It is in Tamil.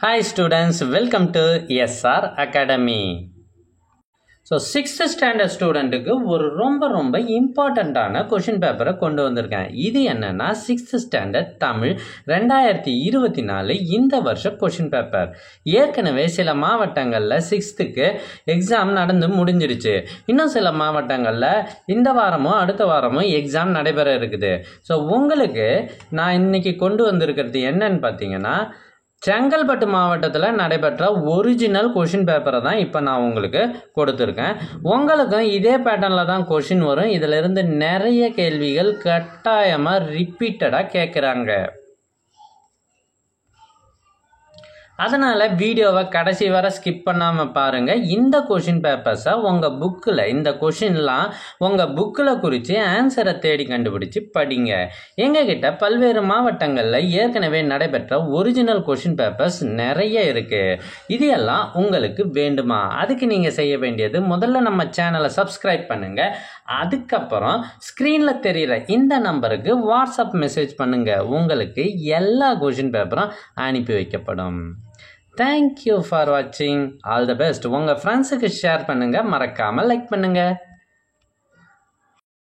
Hi students, welcome to SR Academy. So 6th standard ஸ்டூடெண்ட்டுக்கு ஒரு ரொம்ப இம்பார்ட்டண்ட்டான கொஷின் பேப்பரை கொண்டு வந்திருக்கேன். இது என்னென்னா 6th ஸ்டாண்டர்ட் தமிழ் 2024 இந்த வருஷம் கொஷின் பேப்பர். ஏற்கனவே சில மாவட்டங்களில் 6th எக்ஸாம் நடந்து முடிஞ்சிருச்சு. இன்னும் சில மாவட்டங்களில் இந்த வாரமோ அடுத்த வாரமோ எக்ஸாம் நடைபெற இருக்குது. ஸோ உங்களுக்கு நான் இன்றைக்கி கொண்டு வந்திருக்கிறது என்னன்னு பார்த்தீங்கன்னா, செங்கல்பட்டு மாவட்டத்தில் நடைபெற்ற ஒரிஜினல் கொஷின் பேப்பரை தான் இப்போ நான் உங்களுக்கு கொடுத்துருக்கேன். உங்களுக்கும் இதே பேட்டர்னில் தான் கொஷின் வரும். இதிலிருந்து நிறைய கேள்விகள் கட்டாயமாக ரிப்பீட்டடாக கேட்குறாங்க. அதனால் வீடியோவை கடைசி வரை ஸ்கிப் பண்ணாமல் பாருங்கள். இந்த கொஷின் பேப்பர்ஸை உங்கள் புக்கில், இந்த கொஷின்லாம் உங்கள் புக்கில் குறித்து ஆன்சரை தேடி கண்டுபிடிச்சி படிங்க. எங்ககிட்ட பல்வேறு மாவட்டங்களில் ஏற்கனவே நடைபெற்ற ஒரிஜினல் கொஷின் பேப்பர்ஸ் நிறைய இருக்குது. இது எல்லாம் உங்களுக்கு வேண்டுமா? அதுக்கு நீங்கள் செய்ய வேண்டியது, முதல்ல நம்ம சேனலை சப்ஸ்கிரைப் பண்ணுங்கள். அதுக்கப்புறம் ஸ்க்ரீனில் தெரிகிற இந்த நம்பருக்கு வாட்ஸ்அப் மெசேஜ் பண்ணுங்கள். உங்களுக்கு எல்லா கொஷின் பேப்பரும் அனுப்பி வைக்கப்படும். Thank you for watching. All the best. உங்கள் ஃப்ரெண்ட்ஸுக்கு ஷேர் பண்ணுங்கள். மறக்காமல் லைக் பண்ணுங்கள்.